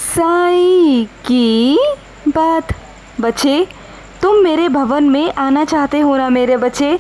साईं की बात। बच्चे, तुम मेरे भवन में आना चाहते हो ना मेरे बच्चे,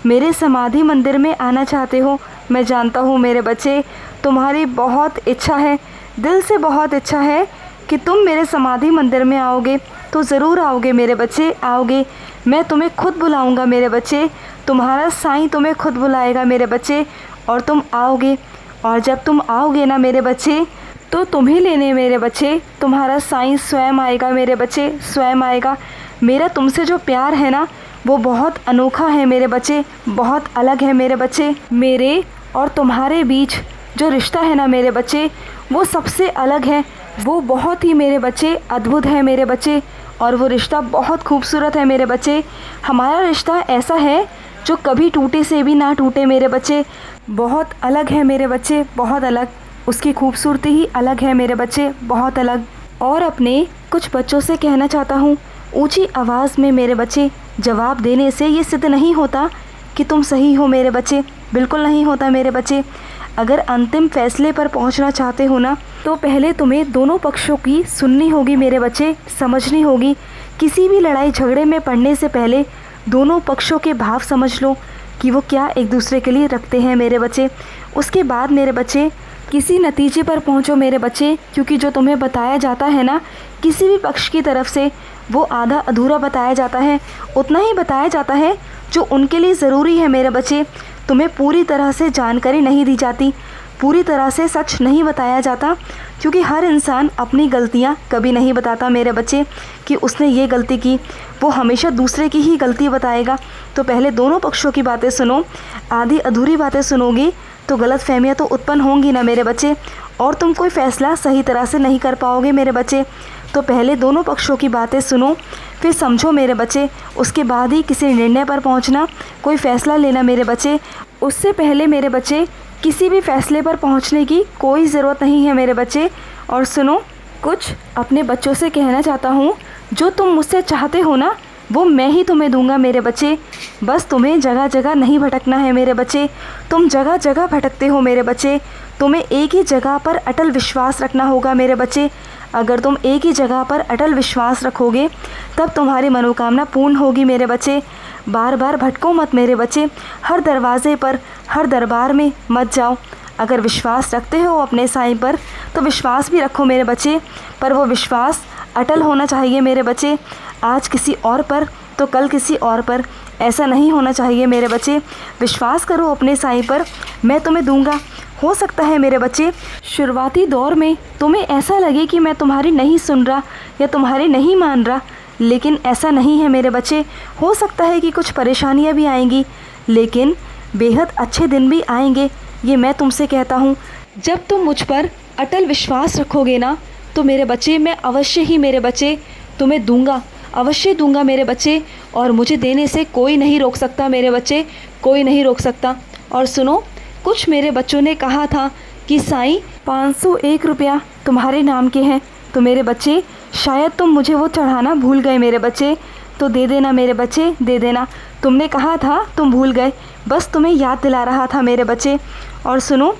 मेरे समाधि मंदिर में आना चाहते हो। मैं जानता हूँ मेरे बच्चे, तुम्हारी बहुत इच्छा है, दिल से बहुत इच्छा है कि तुम मेरे समाधि मंदिर में आओगे। तो ज़रूर आओगे मेरे बच्चे, आओगे। मैं तुम्हें खुद बुलाऊंगा मेरे बच्चे, तुम्हारा साईं तुम्हें खुद बुलाएगा मेरे बच्चे, और तुम आओगे। और जब तुम आओगे ना मेरे बच्चे, तो तुम्हें लेने मेरे बच्चे तुम्हारा साईं स्वयं आएगा मेरे बच्चे, स्वयं आएगा। मेरा तुमसे जो प्यार है ना, वो बहुत अनोखा है मेरे बच्चे, बहुत अलग है मेरे बच्चे। मेरे और तुम्हारे बीच जो रिश्ता है ना मेरे बच्चे, वो सबसे अलग है, वो बहुत ही मेरे बच्चे अद्भुत है मेरे बच्चे, और वो रिश्ता बहुत खूबसूरत है मेरे बच्चे। हमारा रिश्ता ऐसा है जो कभी टूटे से भी ना टूटे मेरे बच्चे, बहुत अलग है मेरे बच्चे, बहुत अलग। उसकी खूबसूरती ही अलग है मेरे बच्चे, बहुत अलग। और अपने कुछ बच्चों से कहना चाहता हूँ ऊंची आवाज़ में मेरे बच्चे, जवाब देने से ये सिद्ध नहीं होता कि तुम सही हो मेरे बच्चे, बिल्कुल नहीं होता मेरे बच्चे। अगर अंतिम फैसले पर पहुंचना चाहते हो ना, तो पहले तुम्हें दोनों पक्षों की सुननी होगी मेरे बच्चे, समझनी होगी। किसी भी लड़ाई झगड़े में पड़ने से पहले दोनों पक्षों के भाव समझ लो कि वो क्या एक दूसरे के लिए रखते हैं मेरे बच्चे। उसके बाद मेरे बच्चे किसी नतीजे पर पहुंचो मेरे बच्चे, क्योंकि जो तुम्हें बताया जाता है ना किसी भी पक्ष की तरफ से, वो आधा अधूरा बताया जाता है, उतना ही बताया जाता है जो उनके लिए ज़रूरी है मेरे बच्चे। तुम्हें पूरी तरह से जानकारी नहीं दी जाती, पूरी तरह से सच नहीं बताया जाता, क्योंकि हर इंसान अपनी गलतियां कभी नहीं बताता मेरे बच्चे कि उसने ये गलती की। वो हमेशा दूसरे की ही गलती बताएगा। तो पहले दोनों पक्षों की बातें सुनो, आधी अधूरी बातें सुनोगी तो गलतफहमियां तो उत्पन्न होंगी ना मेरे बच्चे, और तुम कोई फ़ैसला सही तरह से नहीं कर पाओगे मेरे बच्चे। तो पहले दोनों पक्षों की बातें सुनो, फिर समझो मेरे बच्चे, उसके बाद ही किसी निर्णय पर पहुंचना, कोई फ़ैसला लेना मेरे बच्चे। उससे पहले मेरे बच्चे किसी भी फ़ैसले पर पहुंचने की कोई ज़रूरत नहीं है मेरे बच्चे। और सुनो, कुछ अपने बच्चों से कहना चाहता हूँ, जो तुम मुझसे चाहते हो ना, वो मैं ही तुम्हें दूंगा मेरे बच्चे। बस तुम्हें जगह जगह नहीं भटकना है मेरे बच्चे, तुम जगह जगह भटकते हो मेरे बच्चे। तुम्हें एक ही जगह पर अटल विश्वास रखना होगा मेरे बच्चे। अगर तुम एक ही जगह पर अटल विश्वास रखोगे, तब तुम्हारी मनोकामना पूर्ण होगी मेरे बच्चे। बार बार भटको मत मेरे बच्चे, हर दरवाजे पर, हर दरबार में मत जाओ। अगर विश्वास रखते हो अपने साईं पर, तो विश्वास भी रखो मेरे बच्चे, पर वो विश्वास अटल होना चाहिए मेरे बच्चे। आज किसी और पर तो कल किसी और पर, ऐसा नहीं होना चाहिए मेरे बच्चे। विश्वास करो अपने साईं पर, मैं तुम्हें दूंगा। हो सकता है मेरे बच्चे शुरुआती दौर में तुम्हें ऐसा लगे कि मैं तुम्हारी नहीं सुन रहा या तुम्हारी नहीं मान रहा, लेकिन ऐसा नहीं है मेरे बच्चे। हो सकता है कि कुछ परेशानियां भी आएंगी, लेकिन बेहद अच्छे दिन भी आएंगे, ये मैं तुमसे कहता हूँ। जब तुम मुझ पर अटल विश्वास रखोगे ना, तो मेरे बच्चे मैं अवश्य ही मेरे बच्चे तुम्हें दूंगा, अवश्य दूंगा मेरे बच्चे, और मुझे देने से कोई नहीं रोक सकता मेरे बच्चे, कोई नहीं रोक सकता। और सुनो, कुछ मेरे बच्चों ने कहा था कि साईं 501 रुपया तुम्हारे नाम के हैं, तो मेरे बच्चे शायद तुम मुझे वो चढ़ाना भूल गए मेरे बच्चे, तो दे देना मेरे बच्चे, दे देना। तुमने कहा था, तुम भूल गए, बस तुम्हें याद दिला रहा था मेरे बच्चे। और सुनो,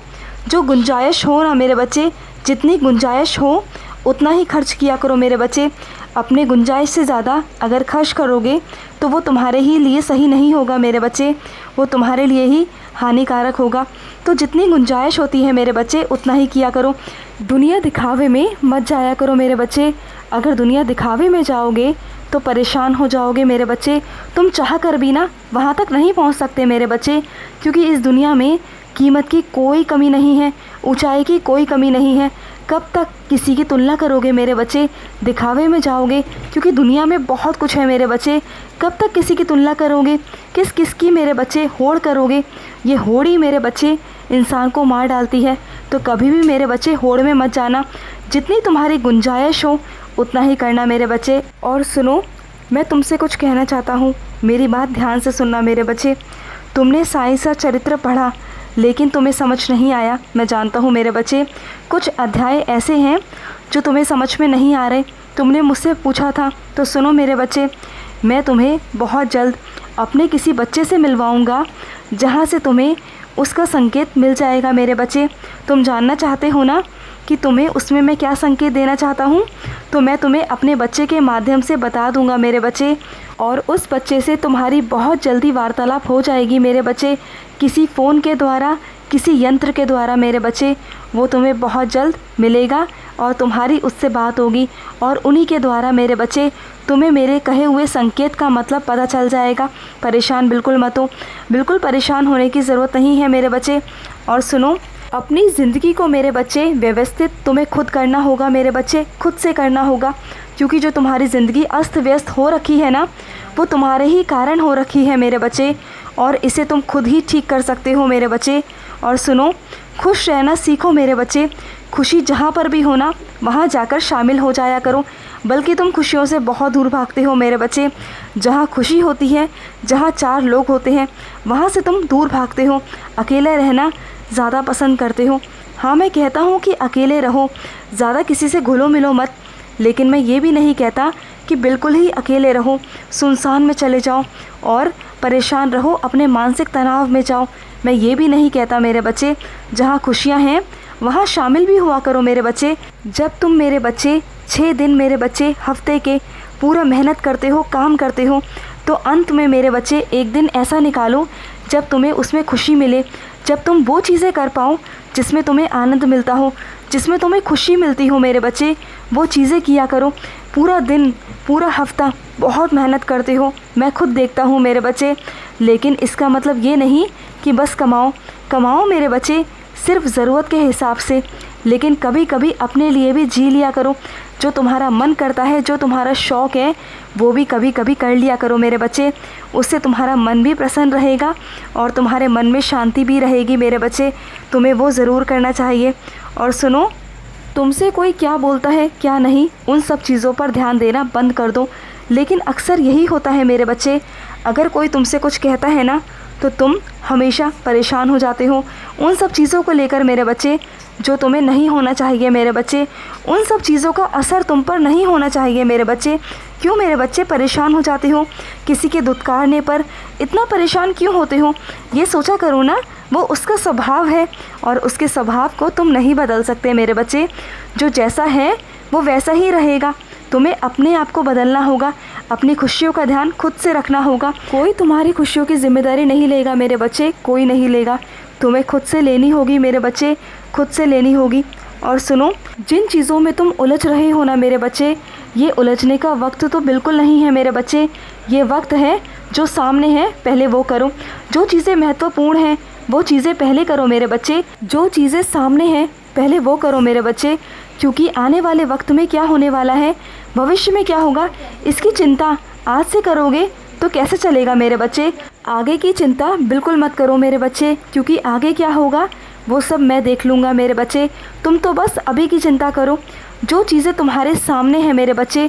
जो गुंजाइश हो ना मेरे बच्चे, जितनी गुंजाइश हो उतना ही खर्च किया करो मेरे बच्चे। अपने गुंजाइश से ज़्यादा अगर खर्च करोगे तो वो तुम्हारे ही लिए सही नहीं होगा मेरे बच्चे, वो तुम्हारे लिए ही हानिकारक होगा। तो जितनी गुंजाइश होती है मेरे बच्चे, उतना ही किया करो। दुनिया दिखावे में मत जाया करो मेरे बच्चे। अगर दुनिया दिखावे में जाओगे तो परेशान हो जाओगे मेरे बच्चे। तुम चाह कर भी ना वहाँ तक नहीं पहुँच सकते मेरे बच्चे, क्योंकि इस दुनिया में कीमत की कोई कमी नहीं है, ऊंचाई की कोई कमी नहीं है। कब तक किसी की तुलना करोगे मेरे बच्चे, दिखावे में जाओगे, क्योंकि दुनिया में बहुत कुछ है मेरे बच्चे। कब तक किसी की तुलना करोगे, किस किस की मेरे बच्चे होड़ करोगे। ये होड़ ही मेरे बच्चे इंसान को मार डालती है। तो कभी भी मेरे बच्चे होड़ में मत जाना, जितनी तुम्हारी गुंजाइश हो उतना ही करना मेरे बच्चे। और सुनो, मैं तुमसे कुछ कहना चाहता हूँ, मेरी बात ध्यान से सुनना मेरे बच्चे। तुमने साईं सा चरित्र पढ़ा, लेकिन तुम्हें समझ नहीं आया, मैं जानता हूँ मेरे बच्चे। कुछ अध्याय ऐसे हैं जो तुम्हें समझ में नहीं आ रहे। तुमने मुझसे पूछा था, तो सुनो मेरे बच्चे, मैं तुम्हें बहुत जल्द अपने किसी बच्चे से मिलवाऊंगा, जहाँ से तुम्हें उसका संकेत मिल जाएगा मेरे बच्चे। तुम जानना चाहते हो ना कि तुम्हें उसमें मैं क्या संकेत देना चाहता हूँ, तो मैं तुम्हें अपने बच्चे के माध्यम से बता दूँगा मेरे बच्चे। और उस बच्चे से तुम्हारी बहुत जल्दी वार्तालाप हो जाएगी मेरे बच्चे, किसी फ़ोन के द्वारा, किसी यंत्र के द्वारा मेरे बच्चे। वो तुम्हें बहुत जल्द मिलेगा और तुम्हारी उससे बात होगी, और उन्हीं के द्वारा मेरे बच्चे तुम्हें मेरे कहे हुए संकेत का मतलब पता चल जाएगा। परेशान बिल्कुल मत हो, बिल्कुल परेशान होने की ज़रूरत नहीं है मेरे बच्चे। और सुनो, अपनी ज़िंदगी को मेरे बच्चे व्यवस्थित तुम्हें खुद करना होगा मेरे बच्चे, खुद से करना होगा। क्योंकि जो तुम्हारी ज़िंदगी अस्त व्यस्त हो रखी है ना, वो तुम्हारे ही कारण हो रखी है मेरे बच्चे, और इसे तुम खुद ही ठीक कर सकते हो मेरे बच्चे। और सुनो, खुश रहना सीखो मेरे बच्चे। खुशी जहाँ पर भी हो ना, वहाँ जाकर शामिल हो जाया करो, बल्कि तुम खुशियों से बहुत दूर भागते हो मेरे बच्चे। जहाँ खुशी होती है, जहाँ 4 लोग होते हैं, वहाँ से तुम दूर भागते हो, अकेले रहना ज़्यादा पसंद करते हो। हाँ, मैं कहता हूँ कि अकेले रहो, ज़्यादा किसी से घुलो मिलो मत, लेकिन मैं ये भी नहीं कहता कि बिल्कुल ही अकेले रहो, सुनसान में चले जाओ और परेशान रहो, अपने मानसिक तनाव में जाओ। मैं ये भी नहीं कहता मेरे बच्चे, जहाँ खुशियाँ हैं वहाँ शामिल भी हुआ करो मेरे बच्चे। जब तुम मेरे बच्चे 6 दिन मेरे बच्चे हफ्ते के पूरा मेहनत करते हो, काम करते हो, तो अंत में मेरे बच्चे एक दिन ऐसा निकालो जब तुम्हें उसमें खुशी मिले, जब तुम वो चीज़ें कर पाओ जिसमें तुम्हें आनंद मिलता हो, जिसमें तुम्हें खुशी मिलती हो मेरे बच्चे। वो चीज़ें किया करो। पूरा दिन, पूरा हफ्ता बहुत मेहनत करते हो, मैं खुद देखता हूँ मेरे बच्चे, लेकिन इसका मतलब ये नहीं कि बस कमाओ। कमाओ मेरे बच्चे सिर्फ ज़रूरत के हिसाब से, लेकिन कभी कभी अपने लिए भी जी लिया करो। जो तुम्हारा मन करता है, जो तुम्हारा शौक़ है, वो भी कभी कभी कर लिया करो मेरे बच्चे। उससे तुम्हारा मन भी प्रसन्न रहेगा और तुम्हारे मन में शांति भी रहेगी मेरे बच्चे। तुम्हें वो ज़रूर करना चाहिए। और सुनो, तुमसे कोई क्या बोलता है क्या नहीं, उन सब चीज़ों पर ध्यान देना बंद कर दो। लेकिन अक्सर यही होता है मेरे बच्चे, अगर कोई तुमसे कुछ कहता है ना, तो तुम हमेशा परेशान हो जाते हो उन सब चीज़ों को लेकर मेरे बच्चे, जो तुम्हें नहीं होना चाहिए मेरे बच्चे। उन सब चीज़ों का असर तुम पर नहीं होना चाहिए मेरे बच्चे। क्यों मेरे बच्चे परेशान हो जाते हो? किसी के दुत्कारने पर इतना परेशान क्यों होते हो? ये सोचा करो ना, वो उसका स्वभाव है और उसके स्वभाव को तुम नहीं बदल सकते मेरे बच्चे। जो जैसा है वो वैसा ही रहेगा। तुम्हें अपने आप को बदलना होगा, अपनी खुशियों का ध्यान खुद से रखना होगा। कोई तुम्हारी खुशियों की जिम्मेदारी नहीं लेगा मेरे बच्चे, कोई नहीं लेगा। तुम्हें खुद से लेनी होगी मेरे बच्चे, खुद से लेनी होगी। और सुनो, जिन चीज़ों में तुम उलझ रहे हो ना मेरे बच्चे, ये उलझने का वक्त तो बिल्कुल नहीं है मेरे बच्चे। ये वक्त है जो सामने है, पहले वो करो। जो चीज़ें महत्वपूर्ण हैं वो चीज़ें पहले करो मेरे बच्चे। जो चीज़ें सामने हैं पहले वो करो मेरे बच्चे, क्योंकि आने वाले वक्त में क्या होने वाला है, भविष्य में क्या होगा, इसकी चिंता आज से करोगे तो कैसे चलेगा मेरे बच्चे। आगे की चिंता बिल्कुल मत करो मेरे बच्चे, क्योंकि आगे क्या होगा वो सब मैं देख लूँगा मेरे बच्चे। तुम तो बस अभी की चिंता करो। जो चीज़ें तुम्हारे सामने हैं मेरे बच्चे,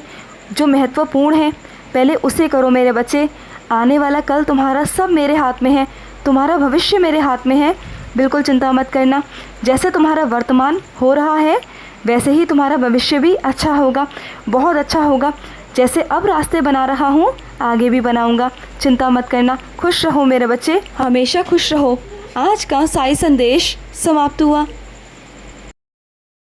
जो महत्वपूर्ण है, पहले उसे करो मेरे बच्चे। आने वाला कल तुम्हारा सब मेरे हाथ में है, तुम्हारा भविष्य मेरे हाथ में है। बिल्कुल चिंता मत करना। जैसे तुम्हारा वर्तमान हो रहा है वैसे ही तुम्हारा भविष्य भी अच्छा होगा, बहुत अच्छा होगा। जैसे अब रास्ते बना रहा हूँ आगे भी बनाऊँगा, चिंता मत करना। खुश रहो मेरे बच्चे, हमेशा खुश रहो। आज का साई संदेश समाप्त हुआ।